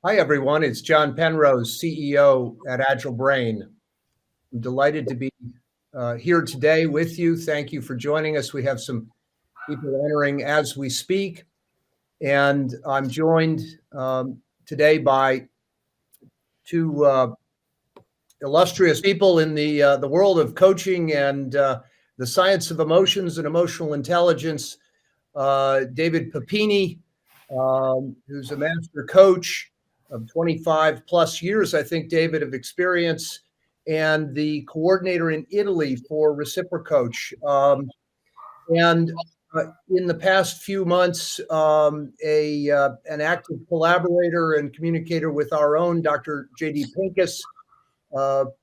Hi, everyone. It's John Penrose, CEO at Agile Brain. I'm delighted to be here today with you. Thank you for joining us. We have some people entering as we speak, and I'm joined today by two illustrious people in the world of coaching and the science of emotions and emotional intelligence. David Papini, who's a master coach of 25 plus years, I think, David, of experience, and the coordinator in Italy for Reciprocoach. And in the past few months, an active collaborator and communicator with our own Dr. J.D. Pincus,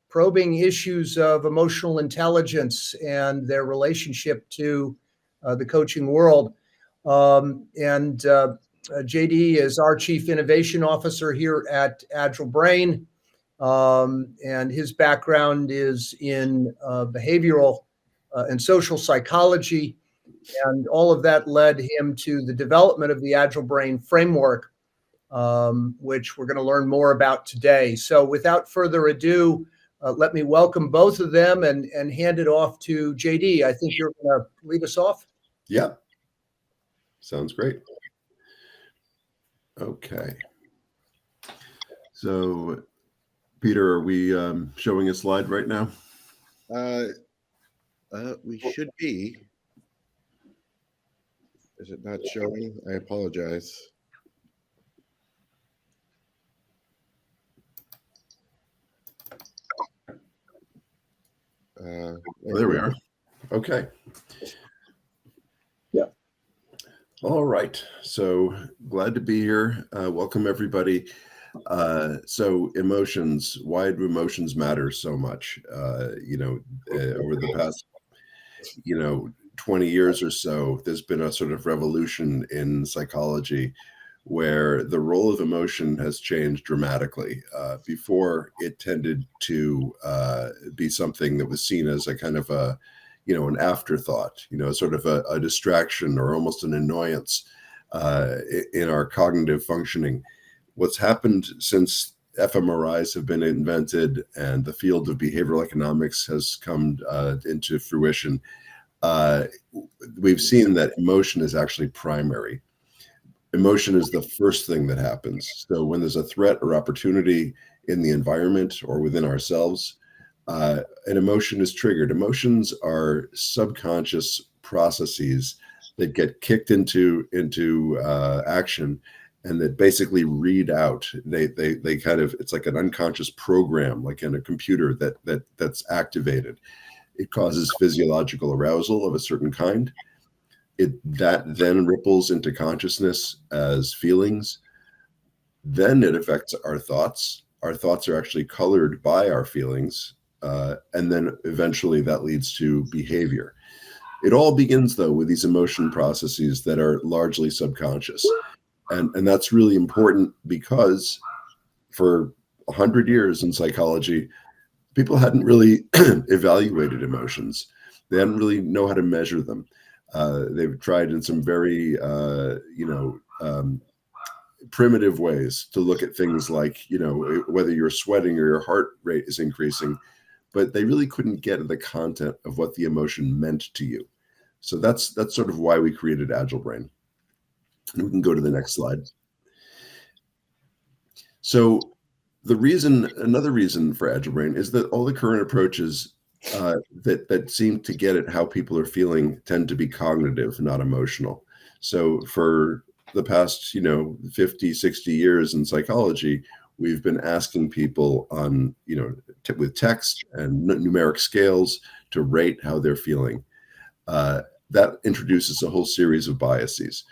probing issues of emotional intelligence and their relationship to the coaching world. JD is our Chief Innovation Officer here at Agile Brain, and his background is in behavioral and social psychology, and all of that led him to the development of the Agile Brain framework, which we're going to learn more about today. So without further ado, let me welcome both of them and hand it off to JD. I think you're going to lead us off. Yeah. Sounds great. Okay. So, Peter, are we showing a slide right now? We should be. Is it not showing? I apologize. There we are. Okay. Yeah. All right. So glad to be here. Welcome, everybody. So emotions, why do emotions matter so much? Over the past, 20 years or so, there's been a sort of revolution in psychology where the role of emotion has changed dramatically. Before, it tended to be something that was seen as a kind of an afterthought, sort of a distraction or almost an annoyance in our cognitive functioning. What's happened since fMRIs have been invented and the field of behavioral economics has come into fruition, we've seen that emotion is actually primary. Emotion is the first thing that happens. So when there's a threat or opportunity in the environment or within ourselves, an emotion is triggered. Emotions are subconscious processes that get kicked into action and that basically read out. They kind of, it's like an unconscious program, like in a computer that's activated. It causes physiological arousal of a certain kind. That then ripples into consciousness as feelings. Then it affects our thoughts. Our thoughts are actually colored by our feelings. And then eventually that leads to behavior. It all begins, though, with these emotion processes that are largely subconscious. And that's really important because for 100 years in psychology, people hadn't really evaluated emotions. They hadn't really know how to measure them. They've tried in some very, primitive ways to look at things like, whether you're sweating or your heart rate is increasing, but they really couldn't get at the content of what the emotion meant to you. So that's sort of why we created Agile Brain. And we can go to the next slide. So another reason for Agile Brain is that all the current approaches that seem to get at how people are feeling tend to be cognitive, not emotional. So for the past, 50, 60 years in psychology, we've been asking people on, with text and numeric scales to rate how they're feeling. That introduces a whole series of biases.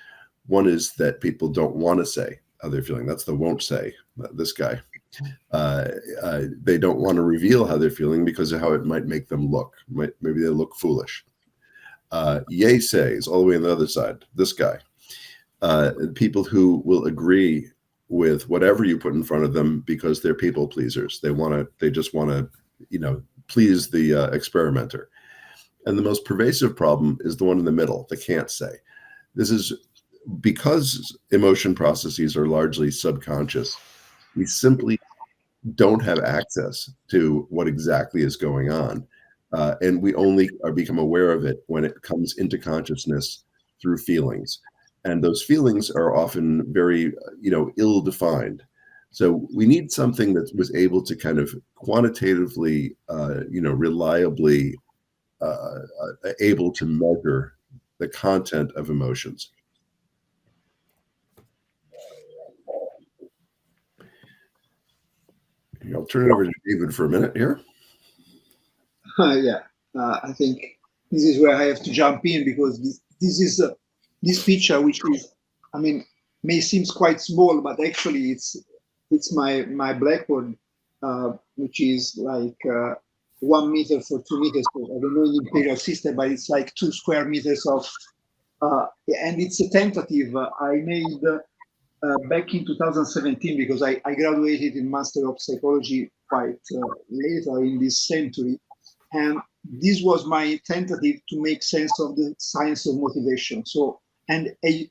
One is that people don't want to say how they're feeling. That's the won't say, this guy. They don't want to reveal how they're feeling because of how it might make them look. Maybe they look foolish. Yay says, all the way on the other side, this guy. People who will agree with whatever you put in front of them because they're people pleasers. They just want to, please the experimenter. And the most pervasive problem is the one in the middle, the can't say. This is because emotion processes are largely subconscious. We simply don't have access to what exactly is going on. And we only become aware of it when it comes into consciousness through feelings. And those feelings are often very, ill-defined. So we need something that was able to kind of quantitatively, reliably able to measure the content of emotions. I'll turn it over to David for a minute here. Yeah, I think this is where I have to jump in, because this is this picture, which is, I mean, may seems quite small, but actually it's my blackboard, which is like 1 meter for 2 meters. So I don't know in imperial system, but it's like 2 square meters of, and it's a tentative I made back in 2017, because I graduated in Master of Psychology quite later in this century. And this was my tentative to make sense of the science of motivation. So, and I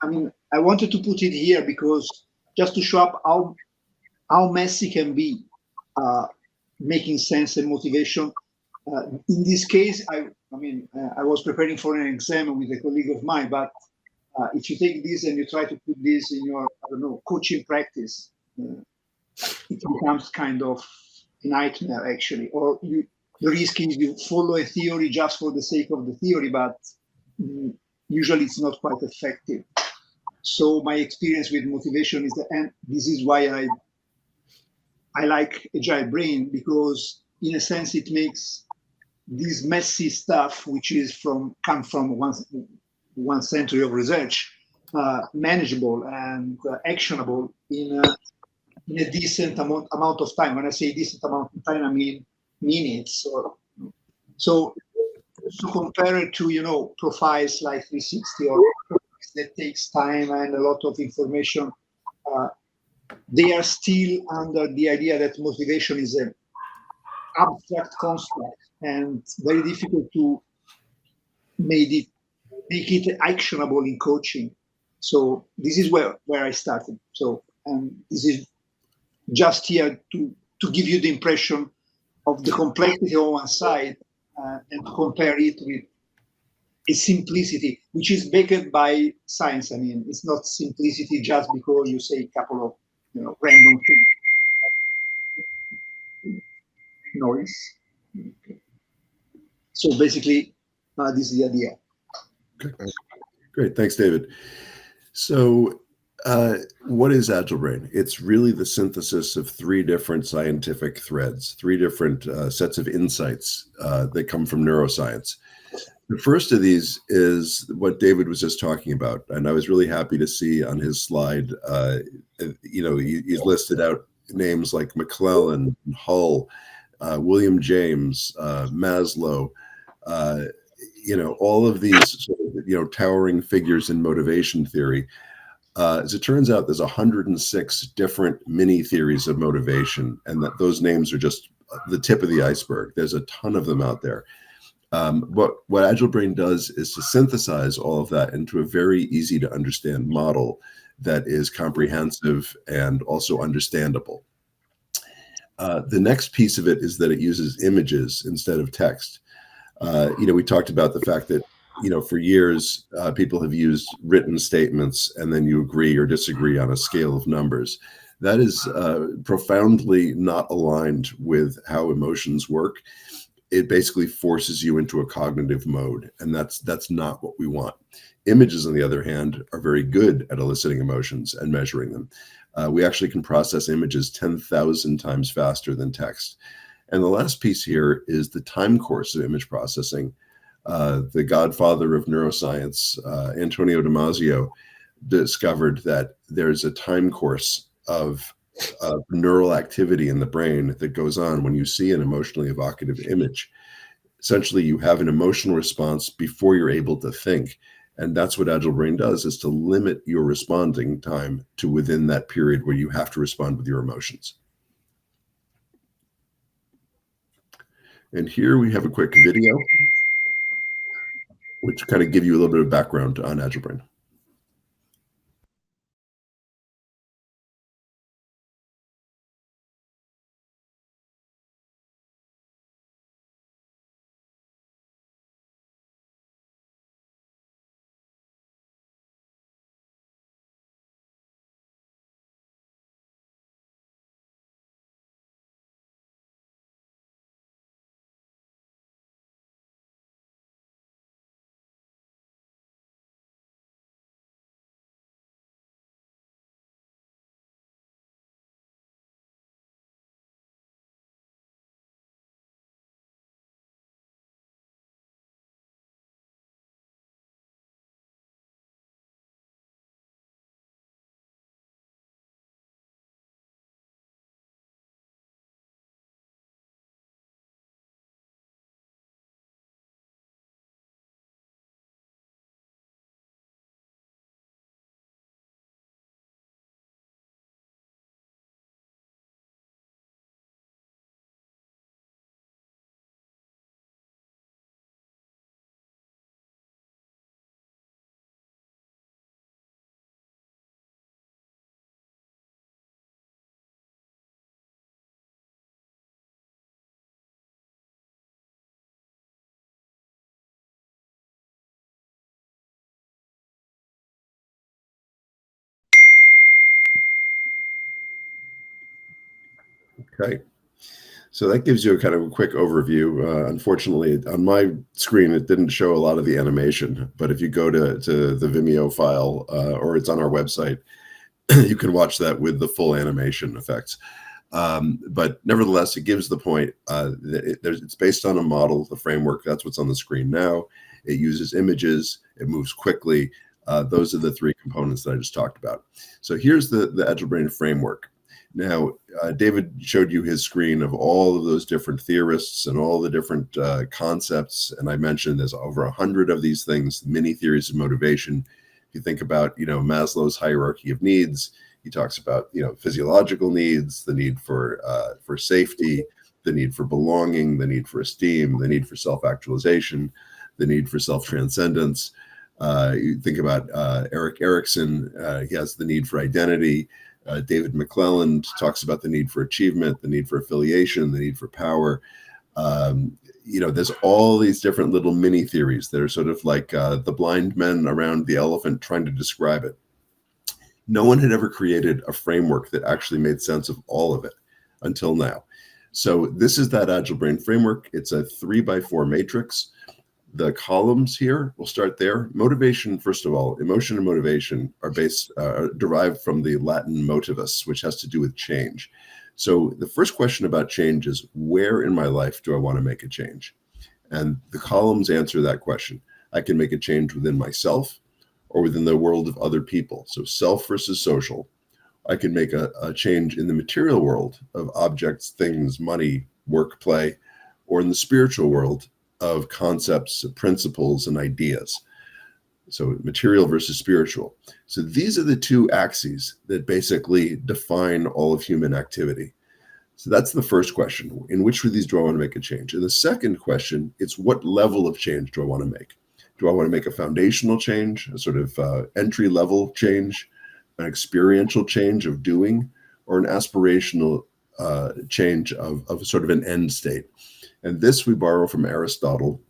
mean, I wanted to put it here because just to show up how messy can be making sense and motivation. In this case, I was preparing for an exam with a colleague of mine, but if you take this and you try to put this in your, I don't know, coaching practice, it becomes kind of a nightmare actually. Or the risk is you follow a theory just for the sake of the theory, but usually it's not quite effective. So my experience with motivation is that, and this is why I like Agile Brain, because in a sense it makes this messy stuff, which is come from one century of research, manageable and actionable in a decent amount of time. When I say decent amount of time, I mean minutes. Or so to compare it to profiles like 360 or that takes time and a lot of information, they are still under the idea that motivation is an abstract construct and very difficult to make it actionable in coaching. So this is where I started. So this is just here to give you the impression of the complexity on one side and to compare it with a simplicity, which is backed by science. I mean, it's not simplicity just because you say a couple of random things. Noise. So basically, this is the idea. Okay. Great. Thanks, David. So what is Agile Brain? It's really the synthesis of 3 different scientific threads, 3 different sets of insights that come from neuroscience. The first of these is what David was just talking about. And I was really happy to see on his slide, he's listed out names like McClellan, Hull, William James, Maslow, all of these sort of, towering figures in motivation theory. As it turns out, there's 106 different mini theories of motivation, and that those names are just the tip of the iceberg. There's a ton of them out there. What Agile Brain does is to synthesize all of that into a very easy to understand model that is comprehensive and also understandable. The next piece of it is that it uses images instead of text. We talked about the fact that, for years, people have used written statements and then you agree or disagree on a scale of numbers. That is profoundly not aligned with how emotions work. It basically forces you into a cognitive mode, and that's not what we want. Images, on the other hand, are very good at eliciting emotions and measuring them. We actually can process images 10,000 times faster than text. And the last piece here is the time course of image processing. The godfather of neuroscience, Antonio Damasio, discovered that there's a time course of neural activity in the brain that goes on when you see an emotionally evocative image. Essentially, you have an emotional response before you're able to think. And that's what Agile Brain does, is to limit your responding time to within that period where you have to respond with your emotions. And here we have a quick video, which kind of give you a little bit of background on Agile Brain. Okay. So that gives you a kind of a quick overview. Unfortunately, on my screen, it didn't show a lot of the animation, but if you go to the Vimeo file, or it's on our website, you can watch that with the full animation effects. But nevertheless, it gives the point that it's based on a model, the framework. That's what's on the screen now. It uses images. It moves quickly. Those are the three components that I just talked about. So here's the Agile Brain framework. Now, David showed you his screen of all of those different theorists and all the different concepts. And I mentioned there's over 100 of these things, mini theories of motivation. If you think about, Maslow's hierarchy of needs, he talks about, physiological needs, the need for safety, the need for belonging, the need for esteem, the need for self-actualization, the need for self-transcendence. You think about Erik Erikson, he has the need for identity. David McClelland talks about the need for achievement, the need for affiliation, the need for power. There's all these different little mini theories that are sort of like the blind men around the elephant trying to describe it. No one had ever created a framework that actually made sense of all of it until now. So this is that Agile Brain framework. It's a 3x4 matrix. The columns here, we'll start there. Motivation, first of all, emotion and motivation are derived from the Latin motivus, which has to do with change. So the first question about change is, where in my life do I want to make a change? And the columns answer that question. I can make a change within myself or within the world of other people. So self versus social. I can make a change in the material world of objects, things, money, work, play, or in the spiritual world of concepts, principles, and ideas. So material versus spiritual. So these are the two axes that basically define all of human activity. So that's the first question. In which of these do I want to make a change? And the second question, it's what level of change do I want to make? Do I want to make a foundational change, a sort of entry-level change, an experiential change of doing, or an aspirational change of sort of an end state? And this we borrow from Aristotle.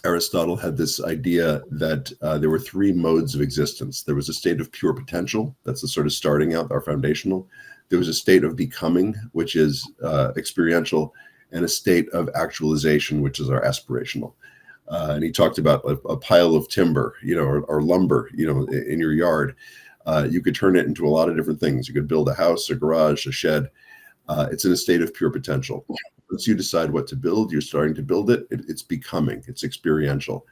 Aristotle had this idea that there were three modes of existence. There was a state of pure potential, that's the sort of starting out, our foundational. There was a state of becoming, which is experiential, and a state of actualization, which is our aspirational. And he talked about a pile of timber, or lumber, in your yard. You could turn it into a lot of different things. You could build a house, a garage, a shed. It's in a state of pure potential. Once you decide what to build, you're starting to build it. It's becoming, it's experiential.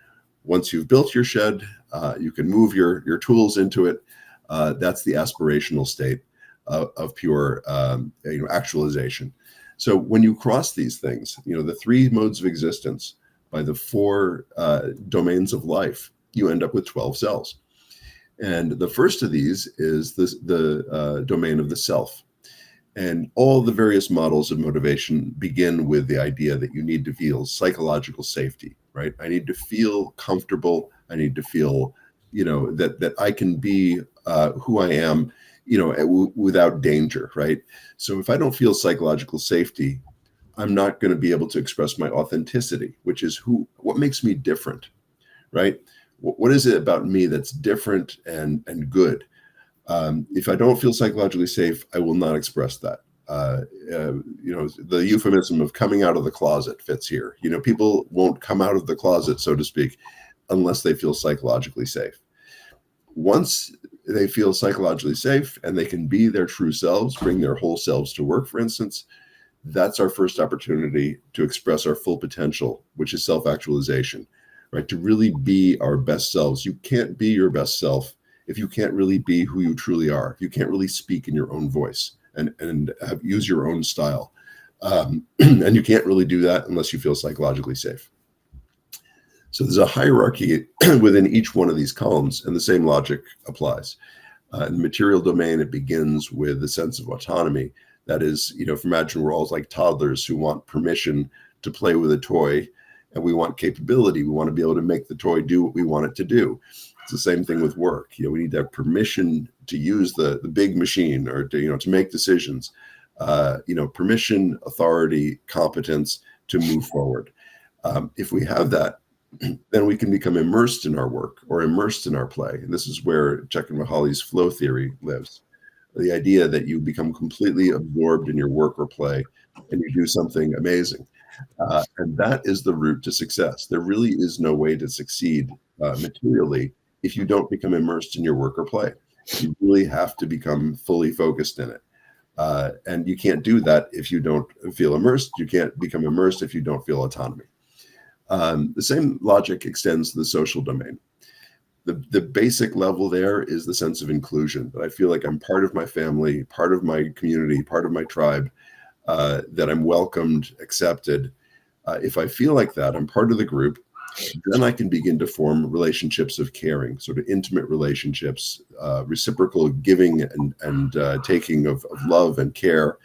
Once you've built your shed, you can move your tools into it. That's the aspirational state of pure actualization. So when you cross these things, the three modes of existence by the four domains of life, you end up with 12 cells. And the first of these is the domain of the self. And all the various models of motivation begin with the idea that you need to feel psychological safety, right? I need to feel comfortable. I need to feel, that I can be who I am, without danger, right? So if I don't feel psychological safety, I'm not going to be able to express my authenticity, which is what makes me different, right? What is it about me that's different and good? If I don't feel psychologically safe, I will not express that. The euphemism of coming out of the closet fits here. People won't come out of the closet, so to speak, unless they feel psychologically safe. Once they feel psychologically safe and they can be their true selves, bring their whole selves to work, for instance, that's our first opportunity to express our full potential, which is self-actualization, right? To really be our best selves. You can't be your best self if you can't really be who you truly are, if you can't really speak in your own voice and use your own style. And you can't really do that unless you feel psychologically safe. So there's a hierarchy within each one of these columns, and the same logic applies. In the material domain, it begins with the sense of autonomy. That is, imagine we're all like toddlers who want permission to play with a toy, and we want capability. We want to be able to make the toy do what we want it to do. It's the same thing with work. We need to have permission to use the big machine or to make decisions. Permission, authority, competence to move forward. If we have that, then we can become immersed in our work or immersed in our play. And this is where Csikszentmihalyi's flow theory lives. The idea that you become completely absorbed in your work or play and you do something amazing. And that is the route to success. There really is no way to succeed materially if you don't become immersed in your work or play. You really have to become fully focused in it. And you can't do that if you don't feel immersed. You can't become immersed if you don't feel autonomy. The same logic extends to the social domain. The basic level there is the sense of inclusion, that I feel like I'm part of my family, part of my community, part of my tribe, that I'm welcomed, accepted. If I feel like that, I'm part of the group, then I can begin to form relationships of caring, sort of intimate relationships, reciprocal giving and taking of love and care.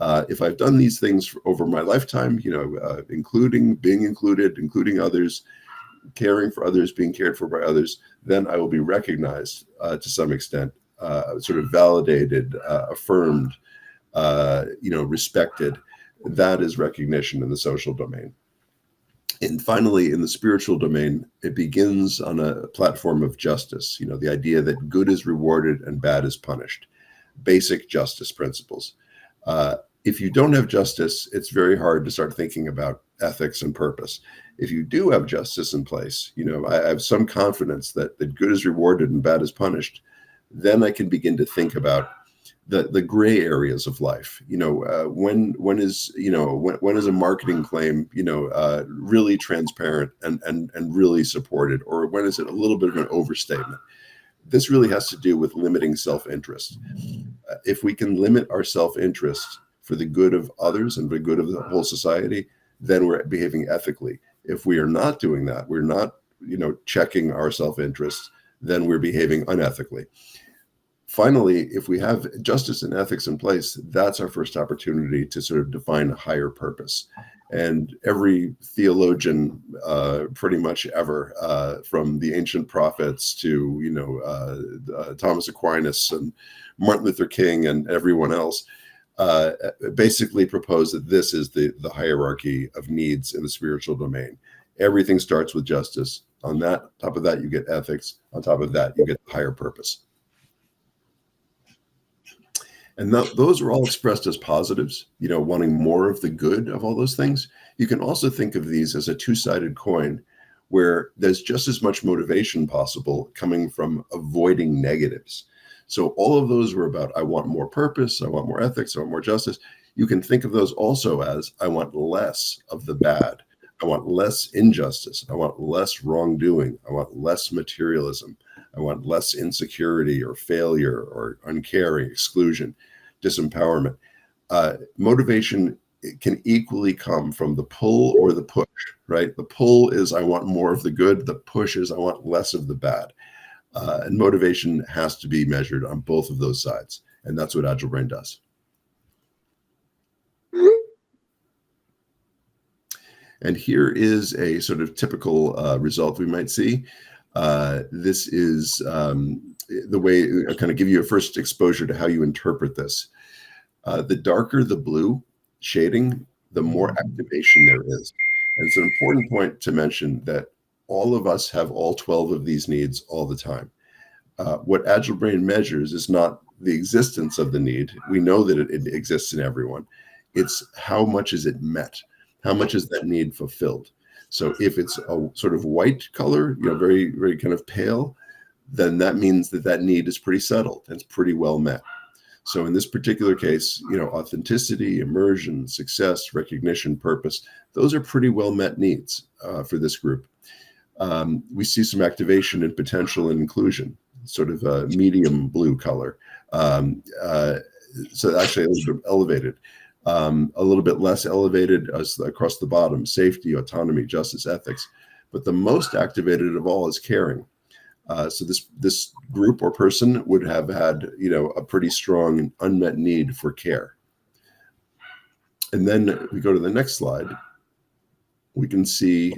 If I've done these things over my lifetime, including being included, including others, caring for others, being cared for by others, then I will be recognized to some extent, sort of validated, affirmed, respected. That is recognition in the social domain. And finally, in the spiritual domain, it begins on a platform of justice, the idea that good is rewarded and bad is punished. Basic justice principles. If you don't have justice, it's very hard to start thinking about ethics and purpose. If you do have justice in place, I have some confidence that good is rewarded and bad is punished, then I can begin to think about the gray areas of life. When is a marketing claim really transparent and really supported, or when is it a little bit of an overstatement? This really has to do with limiting self-interest. If we can limit our self-interest for the good of others and for the good of the whole society, then we're behaving ethically. If we are not doing that, we're not checking our self-interest, then we're behaving unethically. Finally, if we have justice and ethics in place, that's our first opportunity to sort of define a higher purpose. And every theologian, pretty much ever, from the ancient prophets to Thomas Aquinas and Martin Luther King and everyone else, basically propose that this is the hierarchy of needs in the spiritual domain. Everything starts with justice. On top of that, you get ethics. On top of that, you get higher purpose. And those are all expressed as positives, wanting more of the good of all those things. You can also think of these as a two-sided coin where there's just as much motivation possible coming from avoiding negatives. So all of those were about, I want more purpose, I want more ethics, I want more justice. You can think of those also as, I want less of the bad. I want less injustice. I want less wrongdoing. I want less materialism. I want less insecurity or failure or uncaring, exclusion, disempowerment. Motivation can equally come from the pull or the push, right? The pull is I want more of the good. The push is I want less of the bad. And motivation has to be measured on both of those sides. And that's what Agile Brain does. And here is a sort of typical result we might see. This is the way I kind of give you a first exposure to how you interpret this. The darker the blue shading, the more activation there is. And it's an important point to mention that all of us have all 12 of these needs all the time. What Agile Brain measures is not the existence of the need. We know that it exists in everyone. It's how much is it met? How much is that need fulfilled? So if it's a sort of white color, very, very kind of pale, then that means that need is pretty settled. It's pretty well met. So in this particular case, authenticity, immersion, success, recognition, purpose, those are pretty well met needs for this group. We see some activation in potential and inclusion, sort of a medium blue color. So actually a little bit elevated. A little bit less elevated across the bottom, safety, autonomy, justice, ethics. But the most activated of all is caring. So this group or person would have had, a pretty strong unmet need for care. And then we go to the next slide. We can see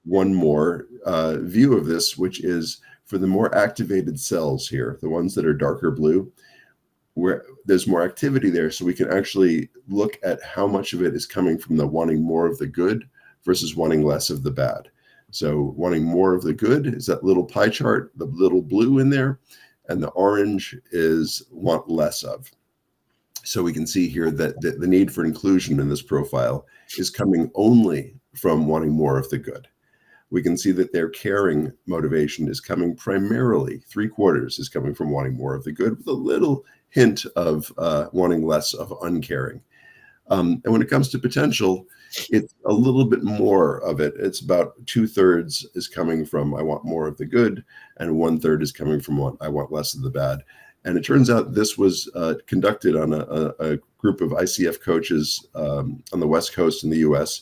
one more view of this, which is for the more activated cells here, the ones that are darker blue, where there's more activity there. So we can actually look at how much of it is coming from the wanting more of the good versus wanting less of the bad. So wanting more of the good is that little pie chart, the little blue in there. and the orange is want less of. So we can see here that the need for inclusion in this profile is coming only from wanting more of the good. We can see that their caring motivation is coming primarily, 3/4 is coming from wanting more of the good, with a little hint of wanting less of uncaring. And when it comes to potential, it's a little bit more of it. It's about 2/3 is coming from I want more of the good, and 1/3 is coming from I want less of the bad. And it turns out this was conducted on a group of ICF coaches on the West Coast in the US.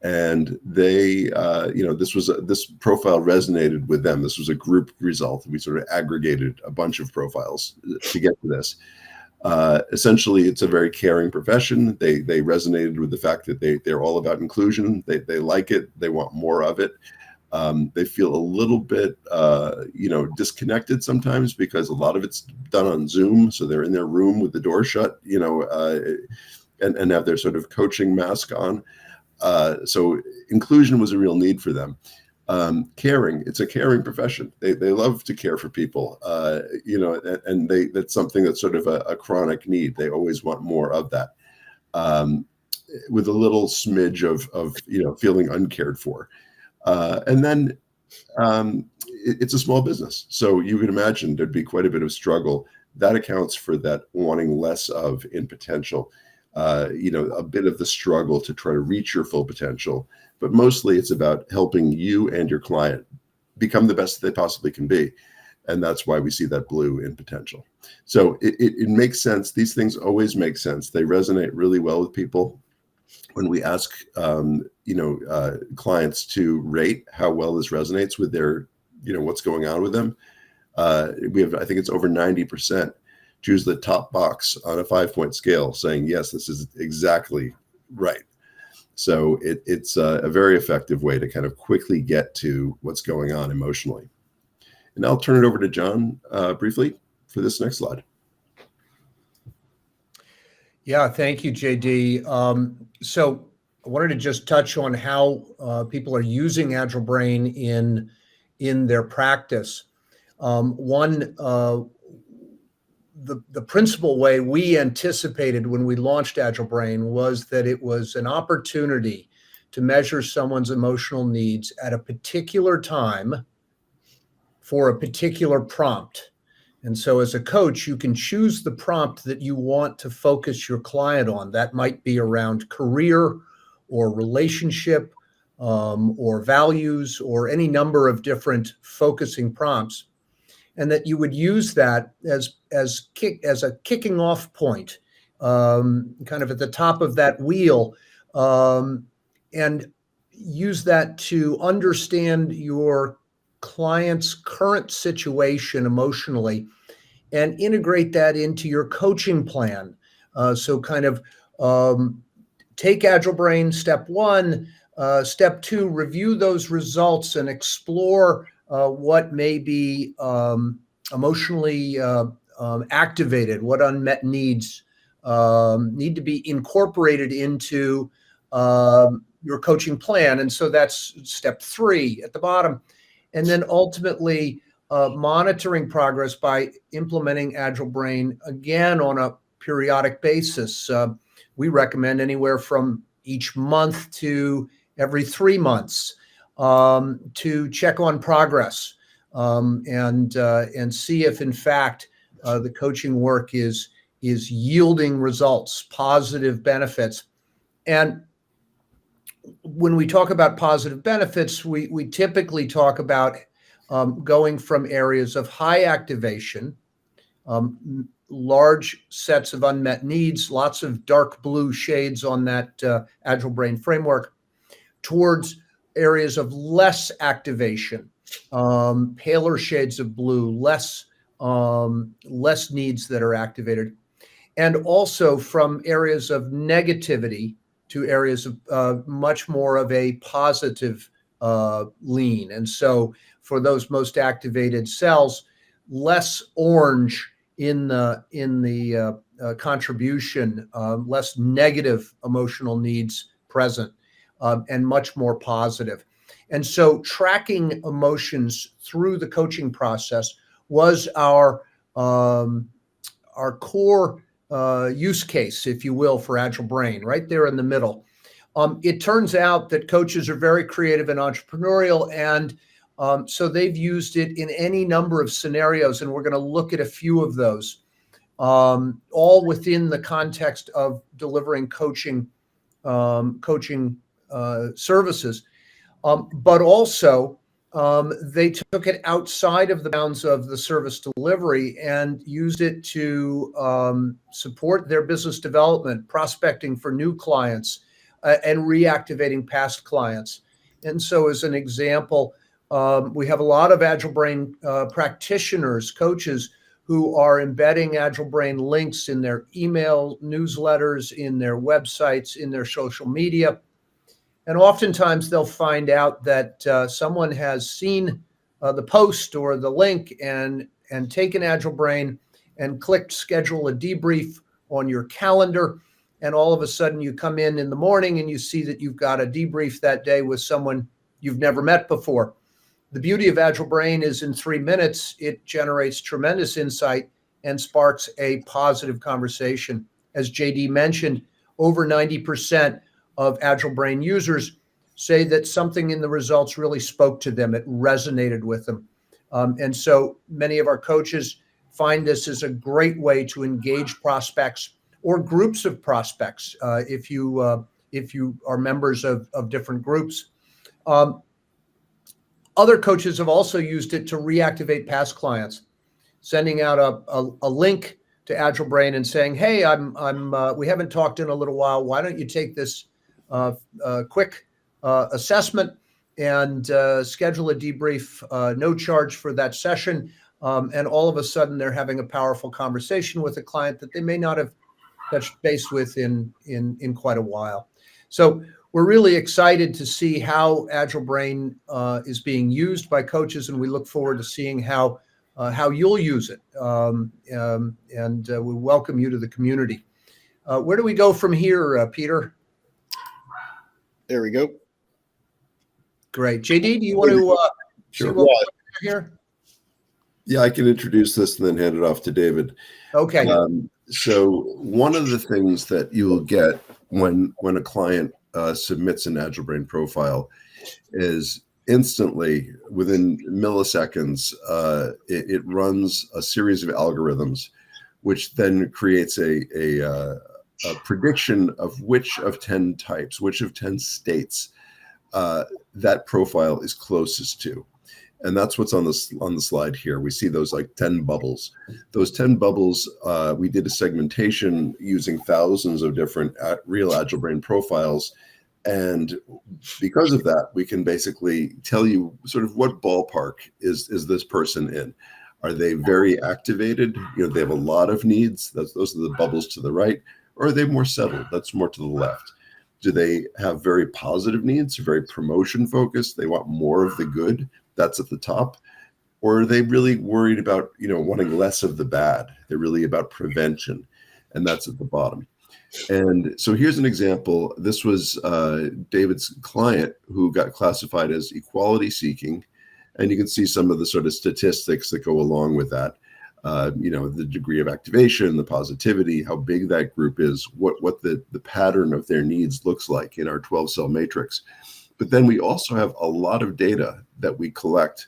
And they, this profile resonated with them. This was a group result. We sort of aggregated a bunch of profiles to get to this. Essentially, it's a very caring profession. They resonated with the fact that they're all about inclusion. They like it. They want more of it. They feel a little bit, disconnected sometimes because a lot of it's done on Zoom. So they're in their room with the door shut, and have their sort of coaching mask on. So inclusion was a real need for them. Caring, it's a caring profession. They love to care for people, and that's something that's sort of a chronic need. They always want more of that, with a little smidge of feeling uncared for. And then it's a small business. So you can imagine there'd be quite a bit of struggle. That accounts for that wanting less of in potential. A bit of the struggle to try to reach your full potential, but mostly it's about helping you and your client become the best they possibly can be. And that's why we see that blue in potential. So it makes sense. These things always make sense. They resonate really well with people. When we ask, clients to rate how well this resonates with their, what's going on with them, we have, I think it's over 90%. Choose the top box on a 5-point scale saying, yes, this is exactly right. So it's a very effective way to kind of quickly get to what's going on emotionally. And I'll turn it over to John briefly for this next slide. Yeah, thank you, JD. So I wanted to just touch on how people are using Agile Brain in their practice. The principal way we anticipated when we launched Agile Brain was that it was an opportunity to measure someone's emotional needs at a particular time for a particular prompt. And so as a coach, you can choose the prompt that you want to focus your client on. That might be around career or relationship or values or any number of different focusing prompts. And that you would use that as a kicking off point, kind of at the top of that wheel, and use that to understand your client's current situation emotionally and integrate that into your coaching plan. So kind of take Agile Brain, step 1, step 2, review those results and explore what may be emotionally activated, what unmet needs need to be incorporated into your coaching plan. And so that's step 3 at the bottom. And then ultimately monitoring progress by implementing Agile Brain again on a periodic basis. We recommend anywhere from each month to every 3 months. To check on progress and see if, in fact, the coaching work is yielding results, positive benefits. And when we talk about positive benefits, we typically talk about going from areas of high activation, large sets of unmet needs, lots of dark blue shades on that Agile Brain framework, towards areas of less activation, paler shades of blue, less needs that are activated, and also from areas of negativity to areas of much more of a positive lean. And so for those most activated cells, less orange in the contribution, less negative emotional needs present. And much more positive. And so tracking emotions through the coaching process was our our core use case, if you will, for Agile Brain, right there in the middle. It turns out that coaches are very creative and entrepreneurial, and so they've used it in any number of scenarios, and we're going to look at a few of those, all within the context of delivering coaching services. But also, they took it outside of the bounds of the service delivery and used it to support their business development, prospecting for new clients, and reactivating past clients. And so, as an example, we have a lot of Agile Brain practitioners, coaches, who are embedding Agile Brain links in their email newsletters, in their websites, in their social media. And oftentimes they'll find out that someone has seen the post or the link and taken Agile Brain and clicked schedule a debrief on your calendar. And all of a sudden you come in the morning and you see that you've got a debrief that day with someone you've never met before. The beauty of Agile Brain is in 3 minutes, it generates tremendous insight and sparks a positive conversation. As JD mentioned, over 90% of Agile Brain users say that something in the results really spoke to them. It resonated with them. And so many of our coaches find this as a great way to engage prospects or groups of prospects if you are members of different groups. Other coaches have also used it to reactivate past clients, sending out a link to Agile Brain and saying, "Hey, we haven't talked in a little while. Why don't you take this quick assessment and schedule a debrief, no charge for that session." And all of a sudden, they're having a powerful conversation with a client that they may not have touched base with in quite a while. So we're really excited to see how Agile Brain is being used by coaches, and we look forward to seeing how you'll use it. And we welcome you to the community. Where do we go from here, Peter? There we go. Great. JD, do you want to Sure. see what we're here? Yeah, I can introduce this and then hand it off to David. Okay. So one of the things that you will get when a client submits an Agile Brain profile is instantly, within milliseconds, it runs a series of algorithms, which then creates a prediction of which of 10 types, which of 10 states that profile is closest to. And that's what's on the slide here. We see those like 10 bubbles. Those 10 bubbles, we did a segmentation using thousands of different real Agile Brain profiles. And because of that, we can basically tell you sort of what ballpark is this person in. Are they very activated? They have a lot of needs. Those are the bubbles to the right. Or are they more settled? That's more to the left. Do they have very positive needs, very promotion focused? They want more of the good. That's at the top. Or are they really worried about, wanting less of the bad? They're really about prevention. And that's at the bottom. And so here's an example. This was David's client who got classified as equality seeking. And you can see some of the sort of statistics that go along with that. The degree of activation, the positivity, how big that group is, what the pattern of their needs looks like in our 12-cell matrix. But then we also have a lot of data that we collect.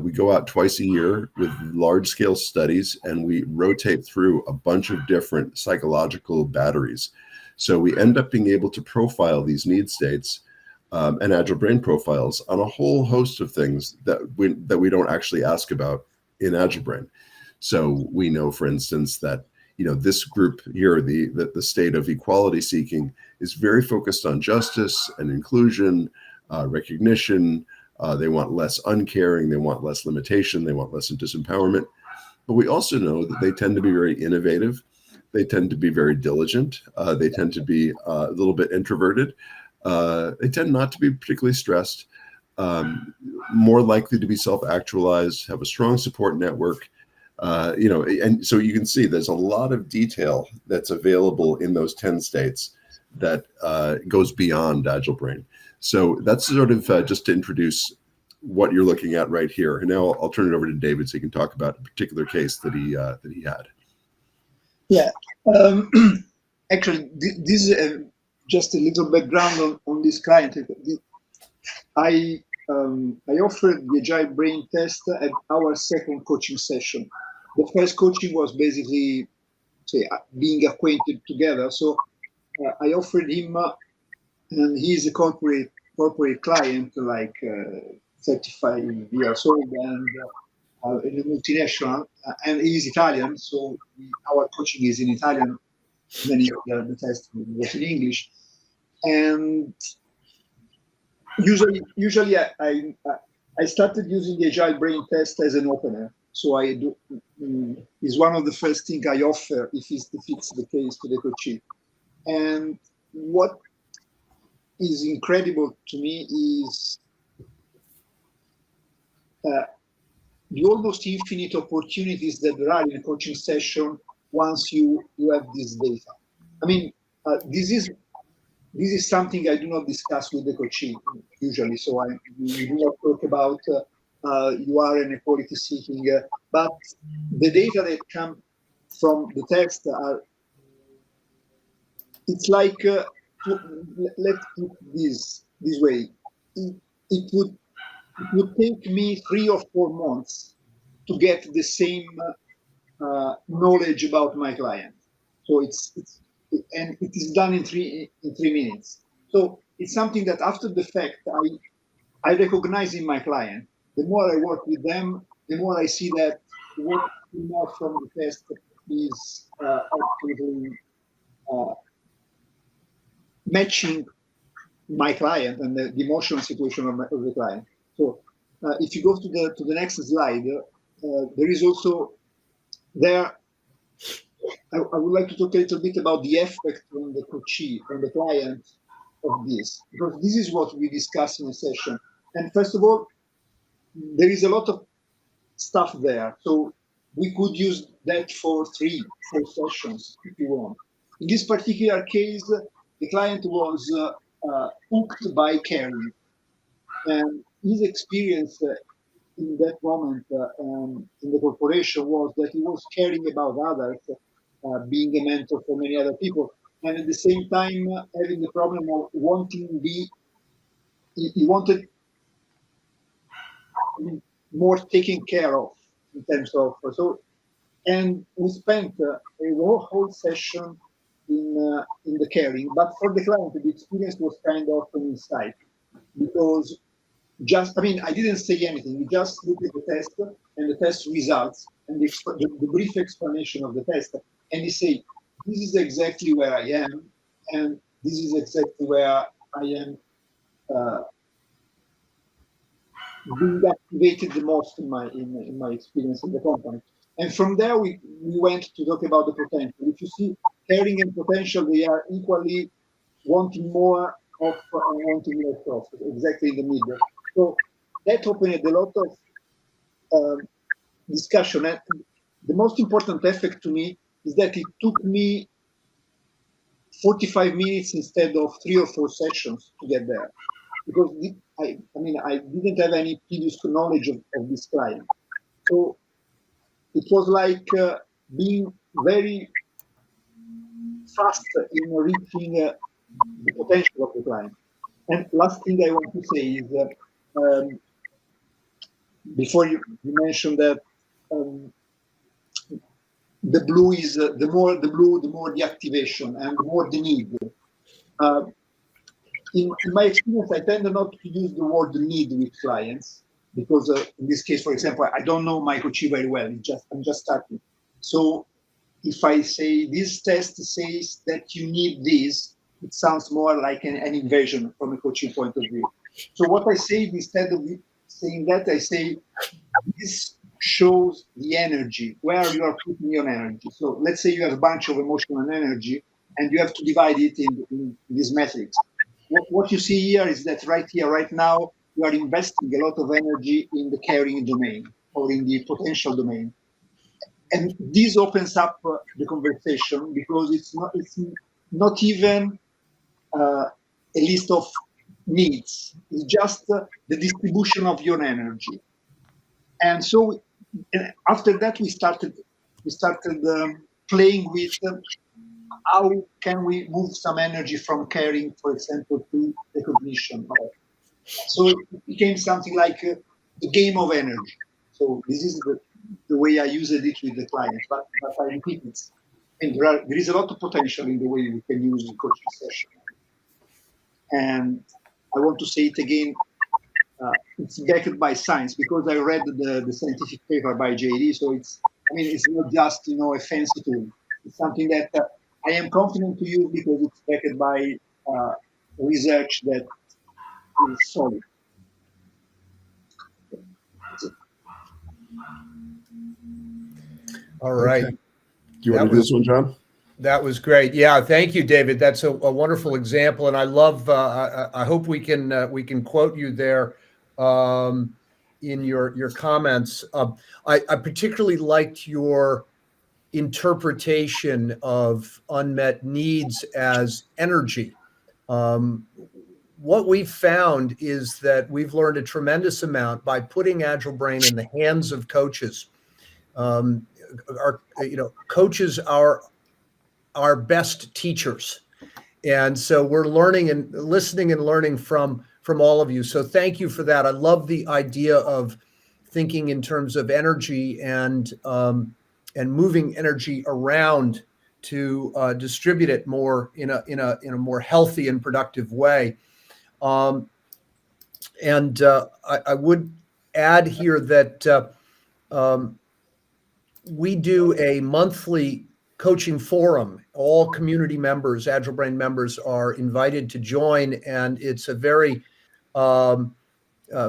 We go out twice a year with large-scale studies, and we rotate through a bunch of different psychological batteries. So we end up being able to profile these need states and Agile Brain profiles on a whole host of things that we don't actually ask about in Agile Brain. So we know, for instance, that this group here, the state of equality seeking, is very focused on justice and inclusion, recognition. They want less uncaring. They want less limitation. They want less disempowerment. But we also know that they tend to be very innovative. They tend to be very diligent. They tend to be a little bit introverted. They tend not to be particularly stressed, more likely to be self-actualized, have a strong support network. And so you can see there's a lot of detail that's available in those 10 states that goes beyond Agile Brain. So that's sort of just to introduce what you're looking at right here. And now I'll turn it over to David so he can talk about a particular case that he had. Yeah. Actually, this is just a little background on this client. I offered the Agile Brain test at our second coaching session. The first coaching was basically being acquainted together. So I offered him, and he's a corporate client, like 35 years old and in a multinational, and he's Italian. So our coaching is in Italian. Then the test was in English, and usually I started using the Agile Brain test as an opener. So I do is one of the first things I offer if it's the case to the coachee. And what is incredible to me is the almost infinite opportunities that there are in a coaching session once you have this data. I mean, this is something I do not discuss with the coachee usually. So we do not talk about you are an equality seeking, but the data that come from the text are. It's like let's put this way. It would take me 3 or 4 months to get the same knowledge about my client. So and it is done in 3 minutes. So it's something that after the fact I recognize in my client. The more I work with them, the more I see that what we know from the test is absolutely matching my client and the emotional situation of the client. So if you go to the next slide, there is also there. I would like to talk a little bit about the effect on the coachee, on the client of this, because this is what we discuss in a session. And first of all, there is a lot of stuff there. So we could use that for 3, 4 sessions if you want. In this particular case, the client was hooked by caring. And his experience in that moment in the corporation was that he was caring about others, being a mentor for many other people, and at the same time having the problem of wanting to be, he wanted more taken care of in terms of, and we spent a whole session in the caring, but for the client, the experience was kind of an insight, because I didn't say anything. We just looked at the test and the test results and the brief explanation of the test. And he said, this is exactly where I am. And this is exactly where I am being activated the most in my experience in the company. And from there, we went to talk about the potential. If you see caring and potential, they are equally wanting more of and wanting less of, exactly in the middle. So that opened a lot of discussion. And the most important effect to me is that it took me 45 minutes instead of 3 or 4 sessions to get there, because I didn't have any previous knowledge of this client. So it was like being very fast in reaching the potential of the client. And last thing I want to say is that before you mentioned that the blue is the more the activation and the more the need. In my experience, I tend not to use the word need with clients because in this case, for example, I don't know my coachee very well. I'm just starting. So if I say this test says that you need this, it sounds more like an invasion from a coaching point of view. So what I say, instead of saying that, I say this shows the energy, where you are putting your energy. So let's say you have a bunch of emotional energy and you have to divide it in these metrics. What you see here is that right here, right now, you are investing a lot of energy in the caring domain or in the potential domain. And this opens up the conversation because it's not even a list of needs. It's just the distribution of your energy. And so after that, we started playing with how can we move some energy from caring, for example, to recognition. So it became something like a game of energy. So this is the way I used it with the clients. But I repeat it. And there is a lot of potential in the way we can use the coaching session. And I want to say it again, it's backed by science, because I read the scientific paper by JD. So it's not just, a fancy tool. It's something that I am confident to use because it's backed by research that is solid. All right. Okay. Do you want to do this one, John? That was great. Yeah, thank you, David. That's a wonderful example, and I love. I hope we can quote you there in your comments. I particularly liked your interpretation of unmet needs as energy. What we've found is that we've learned a tremendous amount by putting Agile Brain in the hands of coaches. Coaches are our best teachers, and so we're learning and listening and learning from all of you. So thank you for that. I love the idea of thinking in terms of energy and moving energy around to distribute it more in a more healthy and productive way. I would add here that we do a monthly coaching forum. All community members, Agile Brain members, are invited to join, and it's a very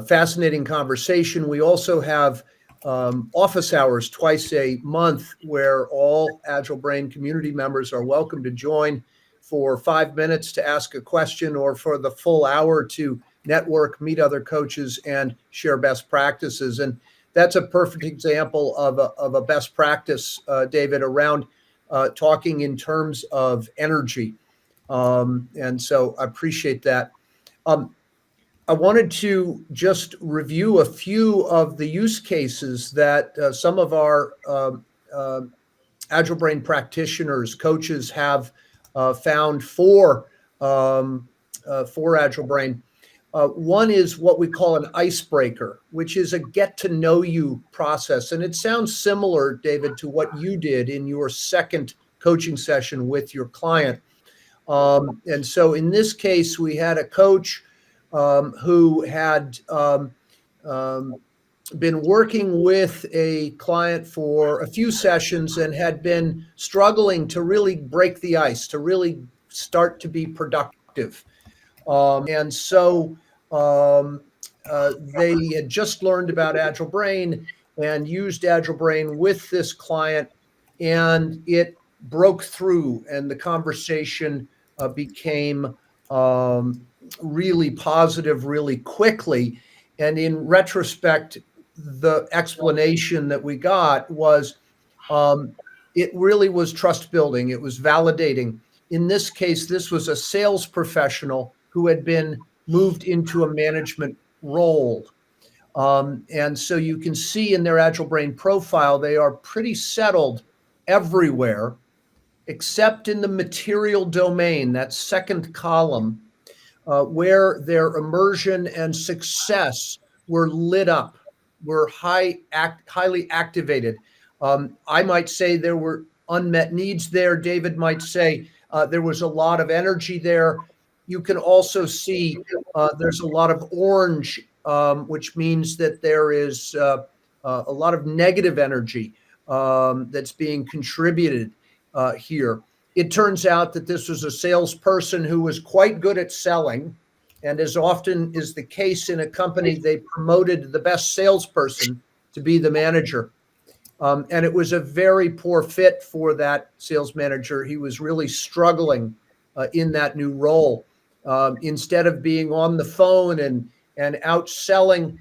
fascinating conversation. We also have office hours twice a month where all Agile Brain community members are welcome to join for 5 minutes to ask a question, or for the full hour to network, meet other coaches, and share best practices. And that's a perfect example of a best practice, David, around talking in terms of energy. And so I appreciate that. I wanted to just review a few of the use cases that some of our Agile Brain practitioners, coaches have found for Agile Brain. One is what we call an icebreaker, which is a get to know you process. And it sounds similar, David, to what you did in your second coaching session with your client. And so in this case, we had a coach who had been working with a client for a few sessions and had been struggling to really break the ice, to really start to be productive. And so they had just learned about Agile Brain and used Agile Brain with this client, and it broke through, and the conversation became really positive really quickly. And in retrospect, the explanation that we got was it really was trust building. It was validating. In this case, this was a sales professional who had been moved into a management role. And so you can see in their Agile Brain profile, they are pretty settled everywhere, except in the material domain, that second column, where their immersion and success were lit up, were highly activated. I might say there were unmet needs there. David might say there was a lot of energy there. You can also see there's a lot of orange, which means that there is a lot of negative energy that's being contributed here. It turns out that this was a salesperson who was quite good at selling, and as often is the case in a company, they promoted the best salesperson to be the manager. And it was a very poor fit for that sales manager. He was really struggling in that new role. Instead of being on the phone and out selling,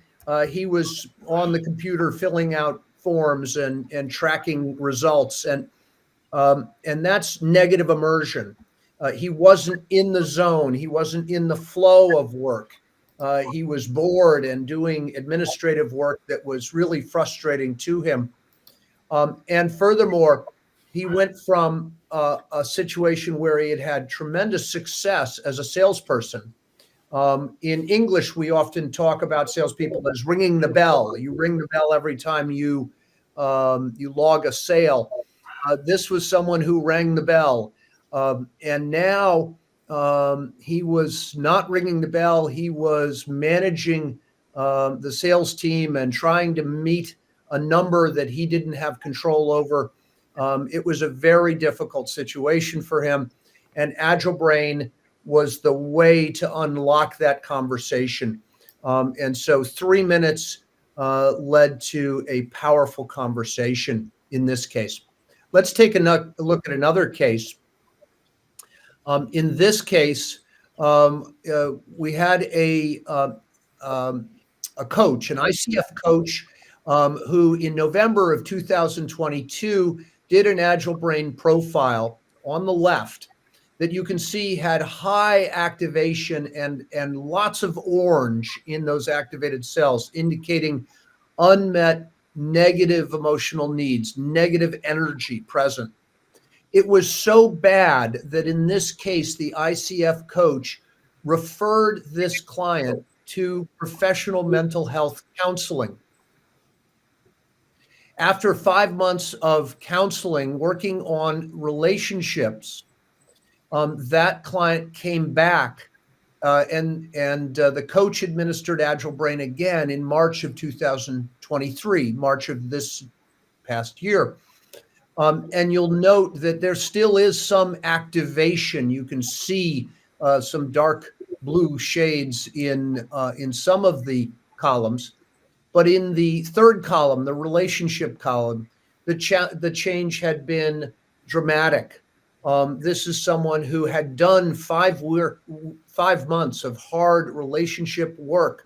he was on the computer filling out forms and tracking results. And that's negative immersion. He wasn't in the zone. He wasn't in the flow of work. He was bored and doing administrative work that was really frustrating to him. And furthermore, he went from a situation where he had had tremendous success as a salesperson. In English, we often talk about salespeople as ringing the bell. You ring the bell every time you log a sale. This was someone who rang the bell. And now he was not ringing the bell. He was managing the sales team and trying to meet a number that he didn't have control over. It was a very difficult situation for him. And Agile Brain was the way to unlock that conversation. And so 3 minutes led to a powerful conversation in this case. Let's take a look at another case. In this case, we had a coach, an ICF coach, who in November of 2022 did an Agile Brain profile on the left that you can see had high activation and lots of orange in those activated cells, indicating unmet negative emotional needs, negative energy present. It was so bad that in this case, the ICF coach referred this client to professional mental health counseling. After 5 months of counseling, working on relationships, that client came back and the coach administered Agile Brain again in March of 2023, March of this past year. And you'll note that there still is some activation. You can see some dark blue shades in some of the columns. But in the third column, the relationship column, the change had been dramatic. This is someone who had done 5 months of hard relationship work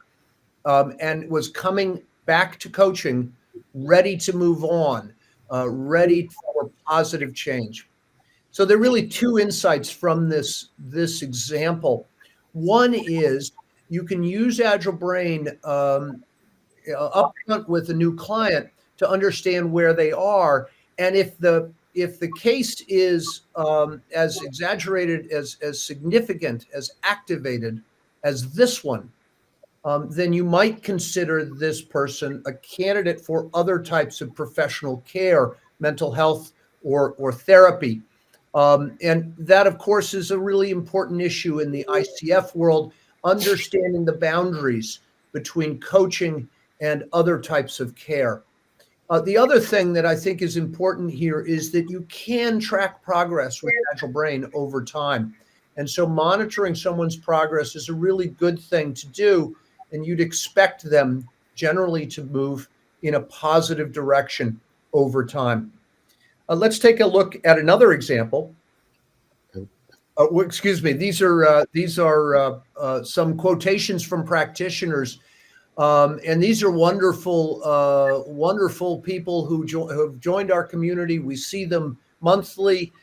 and was coming back to coaching, ready to move on, ready for positive change. So there are really 2 insights from this example. One is you can use Agile Brain upfront with a new client to understand where they are, and if the case is as exaggerated, as significant, as activated as this one, then you might consider this person a candidate for other types of professional care, mental health, or therapy. And that, of course, is a really important issue in the ICF world, understanding the boundaries between coaching and other types of care. The other thing that I think is important here is that you can track progress with Agile Brain over time. And so monitoring someone's progress is a really good thing to do, and you'd expect them generally to move in a positive direction over time. Let's take a look at another example. Excuse me. These are some quotations from practitioners. And these are wonderful people who have joined our community. We see them monthly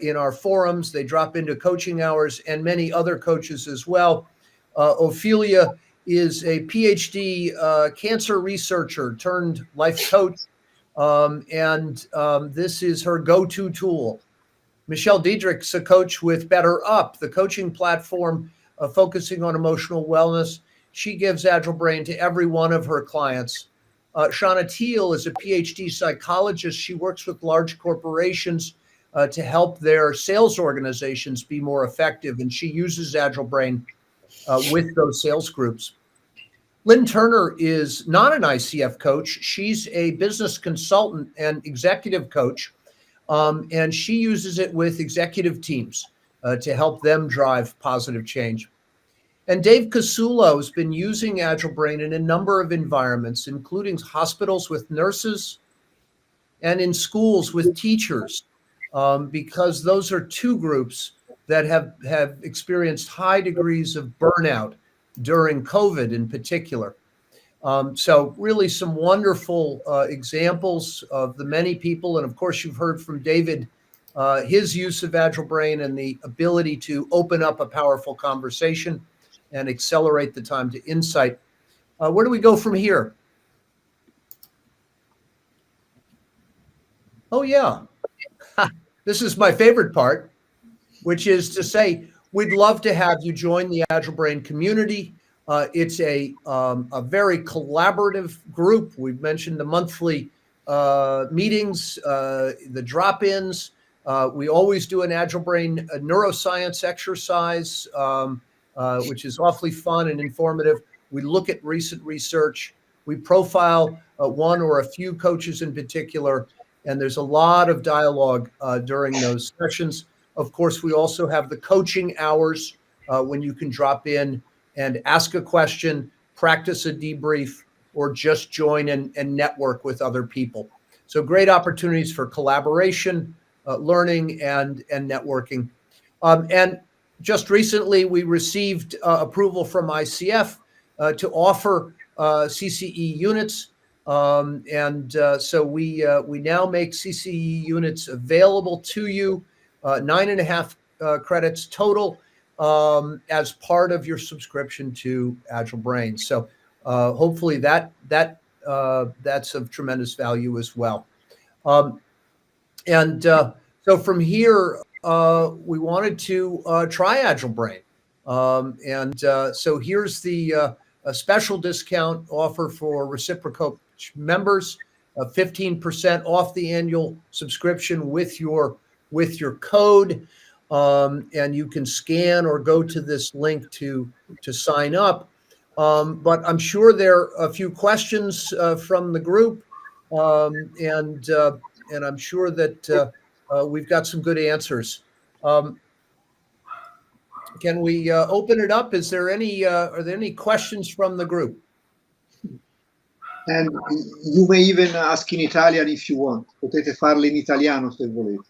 in our forums. They drop into coaching hours, and many other coaches as well. Ophelia is a PhD cancer researcher turned life coach, and this is her go-to tool. Michelle Diedrich's a coach with Better Up, the coaching platform focusing on emotional wellness. She gives Agile Brain to every one of her clients. Shauna Teal is a PhD psychologist. She works with large corporations to help their sales organizations be more effective, and she uses Agile Brain with those sales groups. Lynn Turner is not an ICF coach. She's a business consultant and executive coach, and she uses it with executive teams to help them drive positive change. And Dave Casulo has been using Agile Brain in a number of environments, including hospitals with nurses and in schools with teachers, because those are 2 groups that have experienced high degrees of burnout during COVID in particular. So really some wonderful examples of the many people. And of course, you've heard from David his use of Agile Brain and the ability to open up a powerful conversation and accelerate the time to insight. Where do we go from here? Oh, yeah. This is my favorite part, which is to say, we'd love to have you join the Agile Brain community. It's a very collaborative group. We've mentioned the monthly meetings, the drop-ins. We always do an Agile Brain neuroscience exercise, which is awfully fun and informative. We look at recent research. We profile one or a few coaches in particular, and there's a lot of dialogue during those sessions. Of course, we also have the coaching hours when you can drop in and ask a question, practice a debrief, or just join and network with other people. So great opportunities for collaboration, learning, and networking. And just recently, we received approval from ICF to offer CCE units. So we now make CCE units available to you, 9.5 credits total, as part of your subscription to Agile Brain. So hopefully that's of tremendous value as well. So from here, we wanted to try Agile Brain. So here's the a special discount offer for Reciprocoach members, 15% off the annual subscription with your code. And you can scan or go to this link to sign up. But I'm sure there are a few questions from the group, and I'm sure that we've got some good answers. Can we open it up? Are there any questions from the group? And you may even ask in Italian if you want. Potete farle in italiano se volete.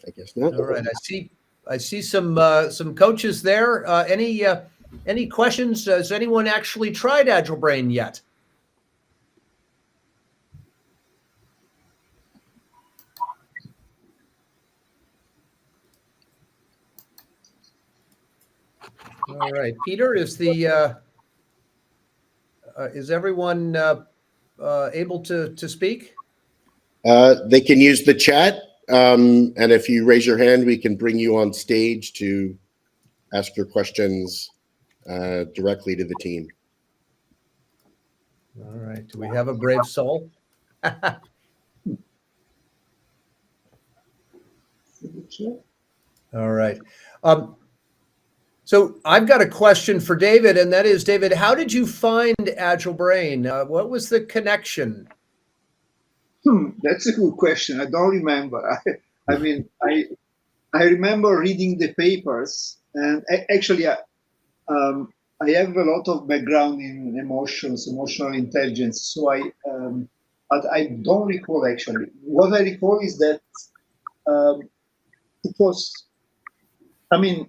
I guess not. All right, I see some coaches there. Any questions? Has anyone actually tried Agile Brain yet? All right, Peter, is everyone able to speak? They can use the chat, and if you raise your hand, we can bring you on stage to ask your questions directly to the team. All right, do we have a brave soul? All right. So I've got a question for David, and that is, David, how did you find Agile Brain? What was the connection? That's a good question. I don't remember. I mean, I remember reading the papers, and actually, I have a lot of background in emotional intelligence. So but I don't recall actually. What I recall is that it was, I mean,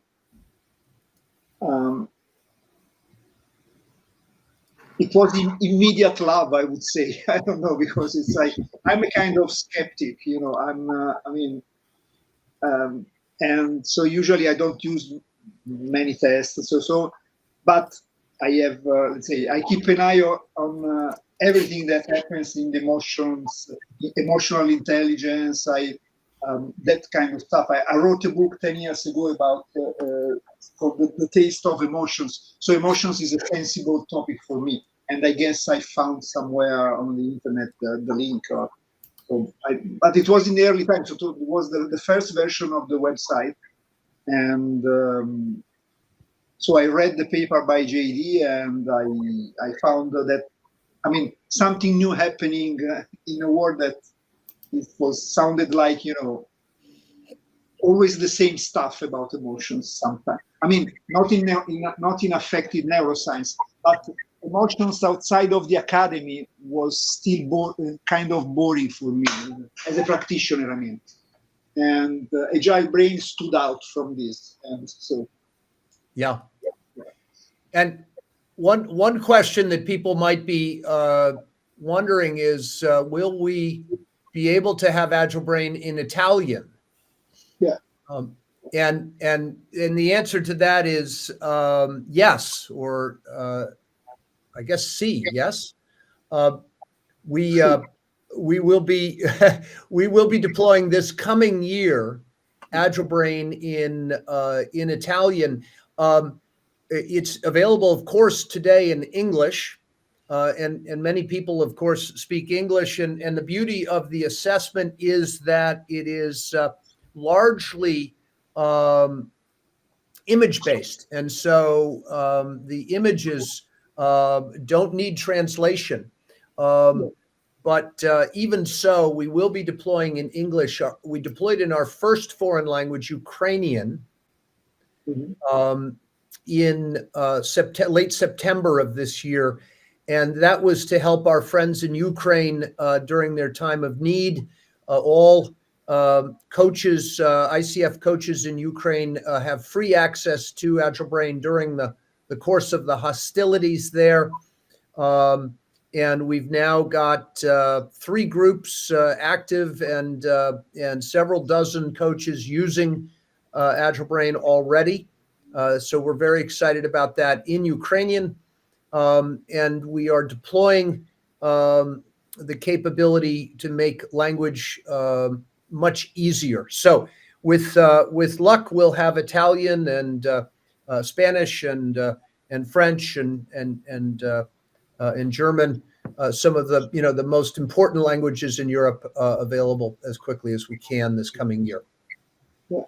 it was immediate love, I would say. I don't know, because it's like I'm a kind of skeptic, you know. And so usually I don't use many tests. But I have, let's say, I keep an eye on everything that happens in the emotions, emotional intelligence. That kind of stuff. I wrote a book 10 years ago about called the Taste of Emotions. So emotions is a sensible topic for me, and I guess I found somewhere on the internet the link. But it was in the early times, so it was the first version of the website, and so I read the paper by JD, and I found that, I mean, something new happening in a world that it sounded like, you know, always the same stuff about emotions sometimes. I mean, not in affective neuroscience, but emotions outside of the academy was still kind of boring for me as a practitioner, I mean. And Agile Brain stood out from this. And so. Yeah. And one question that people might be wondering is, will we be able to have Agile Brain in Italian? Yeah. And the answer to that is yes, or I guess C, yes. We will be we will be deploying this coming year Agile Brain in Italian. It's available, of course, today in English, and many people, of course, speak English. And the beauty of the assessment is that it is largely image-based, and so the images don't need translation. But even so, we will be deploying in English. We deployed in our first foreign language, Ukrainian, in late September of this year. And that was to help our friends in Ukraine during their time of need. All coaches, ICF coaches in Ukraine have free access to Agile Brain during the course of the hostilities there. And we've now got 3 groups active and several dozen coaches using Agile Brain already. So we're very excited about that in Ukrainian. And we are deploying the capability to make language much easier. So with luck, we'll have Italian and Spanish and French and German, some of the most important languages in Europe available as quickly as we can this coming year. Yeah.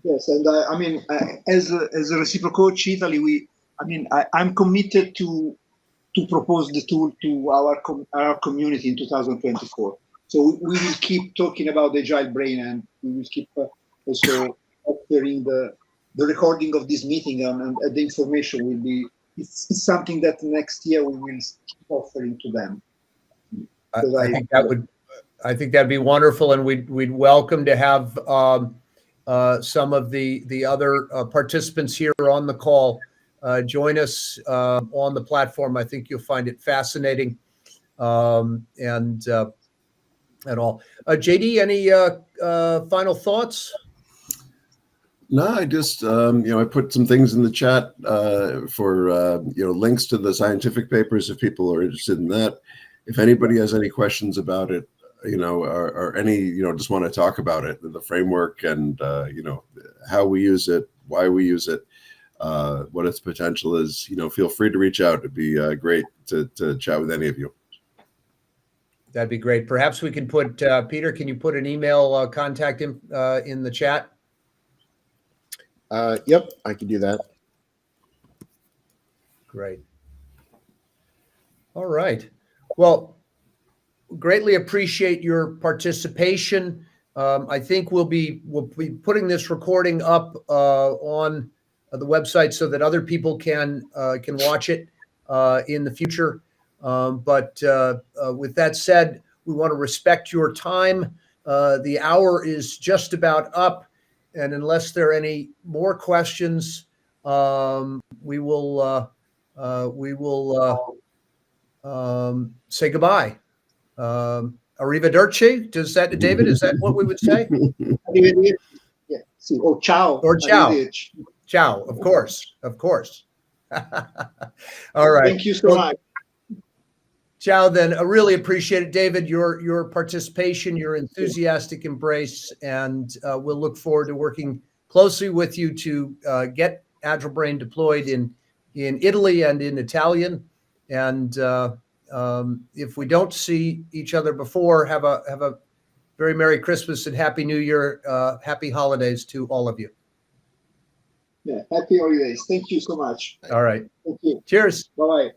Yes, and I mean, as a reciprocal coach Italy, I'm committed to propose the tool to our community in 2024. So we will keep talking about the Agile Brain, and we will keep also offering the recording of this meeting, and the information will be. It's something that next year we will keep offering to them. I think that'd be wonderful, and we'd welcome to have some of the other participants here on the call join us on the platform. I think you'll find it fascinating, and all. JD, any final thoughts? No, I just, I put some things in the chat for, links to the scientific papers if people are interested in that. If anybody has any questions about it, or any, just want to talk about it, the framework and, how we use it, why we use it, what its potential is, feel free to reach out. It'd be great to chat with any of you. That'd be great. Perhaps we can put, Peter, can you put an email contact in the chat? Yep, I can do that. Great. All right. Well, greatly appreciate your participation. I think we'll be putting this recording up on the website so that other people can watch it in the future. But with that said, we want to respect your time. The hour is just about up. And unless there are any more questions, we will say goodbye. Arrivederci. Does that, David? Is that what we would say? Yeah. Or ciao. Or ciao. Ciao. Of course. All right. Thank you so much. Ciao, then. I really appreciate it, David, your participation, your enthusiastic embrace, and we'll look forward to working closely with you to get Agile Brain deployed in Italy and in Italian. And if we don't see each other before, have a very Merry Christmas and Happy New Year, Happy Holidays to all of you. Yeah, Happy holidays. Thank you so much. All right. Thank you. Cheers. Bye-bye.